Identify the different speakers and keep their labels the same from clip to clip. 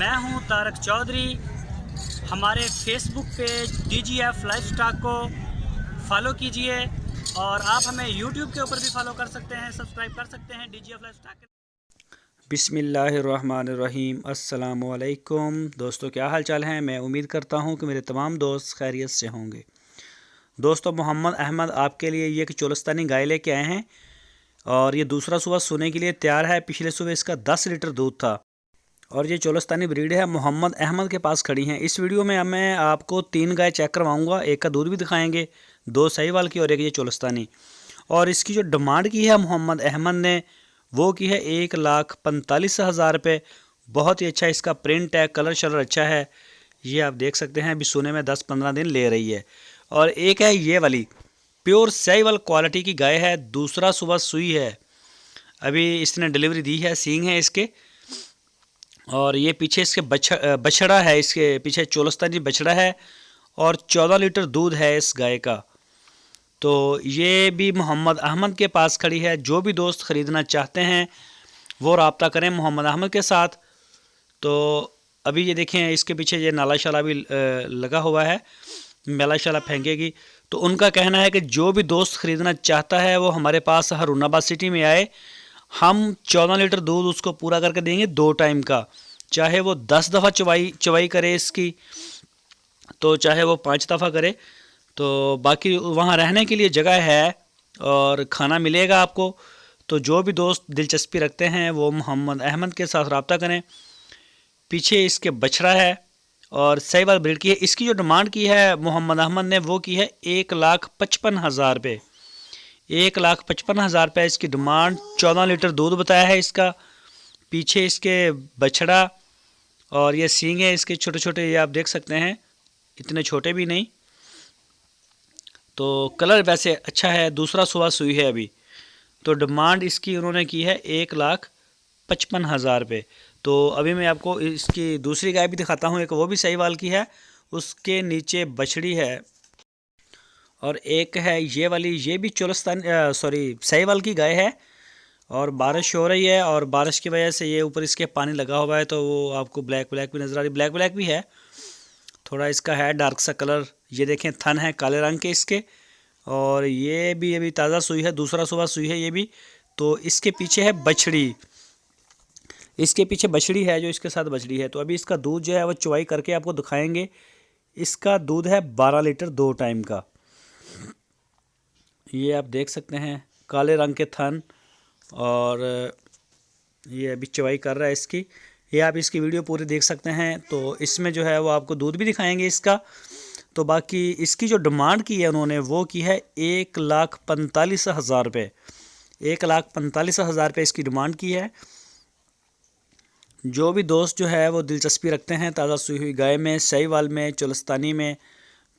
Speaker 1: मैं हूं तारक चौधरी। हमारे फेसबुक पेज DGF लाइफस्टॉक को फॉलो कीजिए और आप हमें यूट्यूब के ऊपर भी फॉलो कर सकते हैं, सब्सक्राइब कर सकते हैं DGF लाइफस्टॉक।
Speaker 2: बिस्मिल्लाहिर्रहमानिर्रहीम। अस्सलामुअलैकुम दोस्तों, क्या हाल चाल हैं। मैं उम्मीद करता हूं कि मेरे तमाम दोस्त खैरियत से होंगे। दोस्तों, मोहम्मद अहमद आपके लिए ये कि चोलस्तानी गाय लेके आए हैं और ये दूसरा सुबह सोने के लिए तैयार है। पिछले सुबह इसका 10 लीटर दूध था और ये चोलस्तानी ब्रीड है, मोहम्मद अहमद के पास खड़ी हैं। इस वीडियो में मैं आपको 3 गाय चेक करवाऊँगा, एक का दूध भी दिखाएँगे, 2 साहिवाल की और एक ये चोलस्तानी। और इसकी जो डिमांड की है मोहम्मद अहमद ने वो की है 1,45,000 रुपये। बहुत ही अच्छा इसका प्रिंट है, कलर शलर अच्छा है। ये आप देख सकते हैं, अभी सोने में 10-15 दिन ले रही है। और एक है ये वाली प्योर साहिवाल क्वालिटी की गाय है, दूसरा सुबह सुई है, अभी इसने डिलीवरी दी है, सींग है इसके। और ये पीछे इसके बछड़ा है, इसके पीछे चोलस्तानी बछड़ा है और 14 लीटर दूध है इस गाय का। तो ये भी मोहम्मद अहमद के पास खड़ी है। जो भी दोस्त ख़रीदना चाहते हैं वो रब्ता करें मोहम्मद अहमद के साथ। तो अभी ये देखें, इसके पीछे ये नाला शाला भी लगा हुआ है, मेला शाला फेंकेगी। तो उनका कहना है कि जो भी दोस्त ख़रीदना चाहता है वो हमारे पास हारूनाबाद सिटी में आए। हम 14 लीटर दूध उसको पूरा करके देंगे 2 टाइम का, चाहे वो 10 दफ़ा चवाई करे इसकी, तो चाहे वो 5 दफ़ा करे। तो बाकी वहाँ रहने के लिए जगह है और खाना मिलेगा आपको। तो जो भी दोस्त दिलचस्पी रखते हैं वो मोहम्मद अहमद के साथ रब्ता करें। पीछे इसके बछड़ा है और साहिवाल ब्रीड की है। इसकी जो डिमांड की है मोहम्मद अहमद ने वो की है 1,55,000 रुपये। 1,55,000 रुपये इसकी डिमांड। 14 लीटर दूध बताया है इसका। पीछे इसके बछड़ा और ये सींग है इसके छोटे छोटे, ये आप देख सकते हैं, इतने छोटे भी नहीं। तो कलर वैसे अच्छा है, दूसरा सुबह सुई है अभी। तो डिमांड इसकी उन्होंने की है 1,55,000 रुपये। तो अभी मैं आपको इसकी दूसरी गाय भी दिखाता हूँ, एक वो भी साहिवाल की है, उसके नीचे बछड़ी है। और एक है ये वाली, ये भी साहिवाल की गाय है। और बारिश हो रही है और बारिश की वजह से ये ऊपर इसके पानी लगा हुआ है, तो वो आपको ब्लैक ब्लैक भी नज़र आ रही, ब्लैक ब्लैक भी है, थोड़ा इसका है डार्क सा कलर। ये देखें, थन है काले रंग के इसके। और ये भी अभी ताज़ा सुई है, दूसरा सुबह सुई है ये भी। तो इसके पीछे है बछड़ी, इसके पीछे बछड़ी है जो इसके साथ बछड़ी है। तो अभी इसका दूध जो है वो चुवाई करके आपको दिखाएंगे। इसका दूध है 12 लीटर 2 टाइम का। ये आप देख सकते हैं, काले रंग के थन। और ये अभी चवाई कर रहा है इसकी। ये आप इसकी वीडियो पूरी देख सकते हैं। तो इसमें जो है वो आपको दूध भी दिखाएंगे इसका। तो बाकी इसकी जो डिमांड की है उन्होंने वो की है 1,45,000 रुपये। 1,45,000 रुपये इसकी डिमांड की है। जो भी दोस्त जो है वो दिलचस्पी रखते हैं ताज़ा सुई हुई गाय में, साहिवाल में, चोलस्तानी में,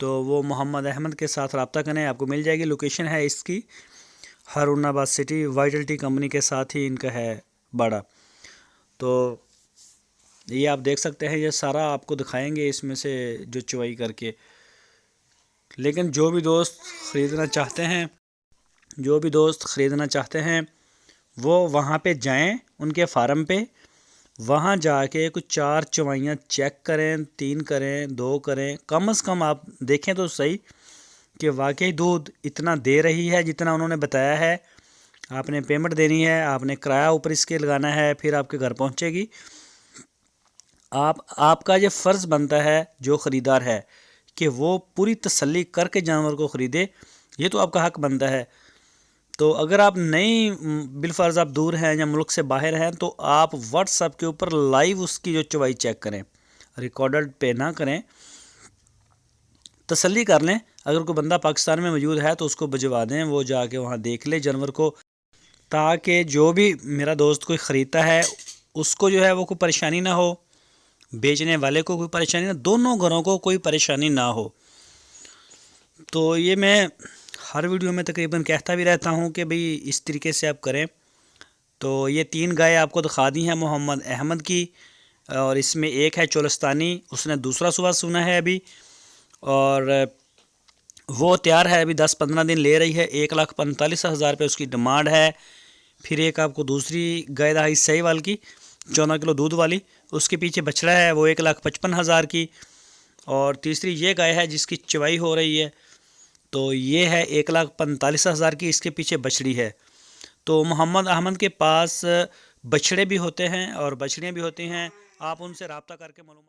Speaker 2: तो वो मोहम्मद अहमद के साथ रब्ता करें, आपको मिल जाएगी। लोकेशन है इसकी हारूनाबाद सिटी, वाइटल कंपनी के साथ ही इनका है बड़ा। तो ये आप देख सकते हैं, ये सारा आपको दिखाएंगे इसमें से जो चुवाई करके। लेकिन जो भी दोस्त ख़रीदना चाहते हैं वो वहाँ पे जाएं, उनके फार्म पे, वहाँ जाके कुछ 4 चवाइयाँ चेक करें, 3 करें, 2 करें, कम से कम आप देखें तो सही कि वाकई दूध इतना दे रही है जितना उन्होंने बताया है। आपने पेमेंट देनी है, आपने किराया ऊपर इसके लगाना है, फिर आपके घर पहुँचेगी। आपका ये फ़र्ज़ बनता है जो ख़रीदार है कि वो पूरी तसल्ली करके जानवर को ख़रीदे। ये तो आपका हक बनता है। तो अगर आप नहीं, बिलफ़र्ज़ आप दूर हैं या मुल्क से बाहर हैं, तो आप व्हाट्सएप के ऊपर लाइव उसकी जो चवाई चेक करें, रिकॉर्डेड पे ना करें, तसल्ली कर लें। अगर कोई बंदा पाकिस्तान में मौजूद है तो उसको भिजवा दें, वो जाके वहाँ देख ले जानवर को, ताकि जो भी मेरा दोस्त कोई ख़रीदता है उसको जो है वो कोई परेशानी ना हो, बेचने वाले को कोई परेशानी ना, दोनों घरों को कोई परेशानी ना हो। तो ये मैं हर वीडियो में तकरीबन कहता भी रहता हूँ कि भाई इस तरीके से आप करें। तो ये 3 गाय आपको दिखा दी हैं मोहम्मद अहमद की, और इसमें एक है चोलस्तानी, उसने दूसरा सुबह सुना है अभी, और वो तैयार है, अभी 10-15 दिन ले रही है। 1,45,000 रुपये उसकी डिमांड है। फिर एक आपको दूसरी गाय रही साहिवाल की, 14 किलो दूध वाली। उसके पीछे बछड़ा है वो 1,55,000 की। और तीसरी ये गाय है जिसकी चवाई हो रही है, तो ये है 1,45,000 की, इसके पीछे बछड़ी है। तो मोहम्मद अहमद के पास बछड़े भी होते हैं और बछड़ियाँ भी होती हैं, आप उनसे रब्ता करके मालूम